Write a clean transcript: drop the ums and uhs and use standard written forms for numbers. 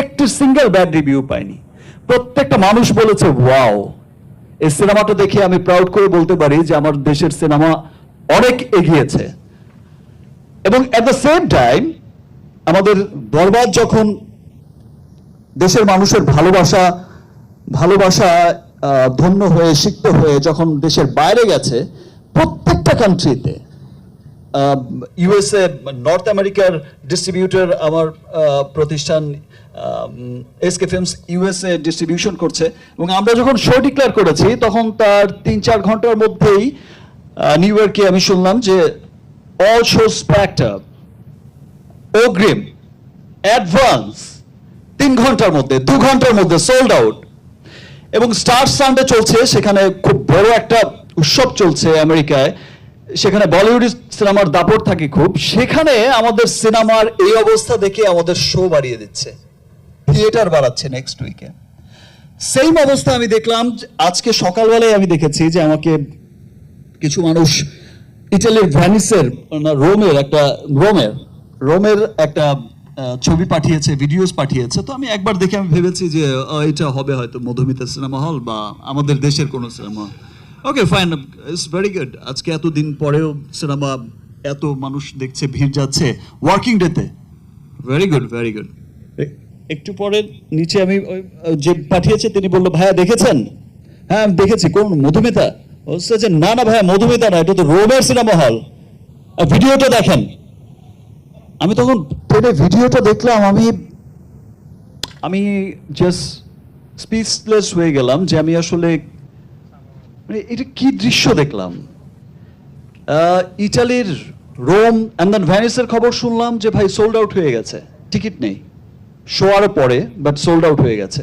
একটি single bad review পাইনি। প্রত্যেকটা মানুষ বলেছে ওয়াও, এই সিনেমাটা দেখে আমি প্রাউড করে বলতে পারি যে আমার দেশের সিনেমা অনেক এগিয়েছে। এবং এট দ্য সেম টাইম আমাদের বরবাদ যখন দেশের মানুষের ভালোবাসা ভালোবাসা ধন্য হয়ে সিক্ত হয়ে যখন দেশের বাইরে গেছে, প্রত্যেকটা কান্ট্রিতে ইউএসএ, নর্থ আমেরিকার ডিস্ট্রিবিউটর আমার প্রতিষ্ঠান এসকে ফিল্মস ইউএসএ ডিস্ট্রিবিউশন করছে, এবং আমরা যখন শো ডিক্লেয়ার করেছি তখন তার 3-4 ঘন্টার মধ্যেই নিউ ইয়র্কে আমি শুনলাম যে অল শোস প্যাকড আপ, অগ্রিম, অ্যাডভান্স 3 ঘন্টার মধ্যে, 2 ঘন্টার মধ্যে সোল্ড আউট। এবং স্টার সানডে চলছে, সেখানে খুব বড় একটা উৎসব চলছে আমেরিকায়, সেখানে বলিউড সিনেমার দাপট থাকে খুব, সেখানে আমাদের সিনেমার এই অবস্থা দেখে আমাদের শো বাড়িয়ে দিচ্ছে, থিয়েটার বাড়াচ্ছে নেক্সট উইকে। সেম অবস্থা আমি দেখলাম আজকে সকালবেলায়, আমি দেখেছি যে আমাকে কিছু মানুষ ইটালির ভ্যানিসের রোমের একটা ছবি পাঠিয়েছে, ভিডিওস পাঠিয়েছে। তো আমি একবার দেখে আমি ভেবেছি যে এটা হবে হয়তো মধুমিতা সিনেমা হল বা আমাদের দেশের কোনো cinema. Okay fine, it's very good. আজকে এতদিন পরেও সিনেমা এত মানুষ দেখছে, ভিড় যাচ্ছে ওয়ার্কিং ডেতে, ভেরি গুড ভেরি গুড। একটু পরে নিচে আমি যে পাঠিয়েছে তিনি বললো ভাইয়া দেখেছেন? হ্যাঁ আমি দেখেছি। কোন মধুমিতা? বলছে যে না না ভাইয়া মধুমিতা না, এটা তো রোমের সিনেমা হল, ভিডিওটা দেখেন। আমি তখন ভিডিওটা দেখলাম, আমি জাস্ট স্পিচলেস হয়ে গেলাম যে আমি আসলে মানে এটা কি দৃশ্য দেখলাম। ইটালির রোম অ্যান্ড দেন ভ্যানিসের খবর শুনলাম যে ভাই সোল্ড আউট হয়ে গেছে, টিকিট নেই, শো আরও পরে, বাট সোল্ড আউট হয়ে গেছে।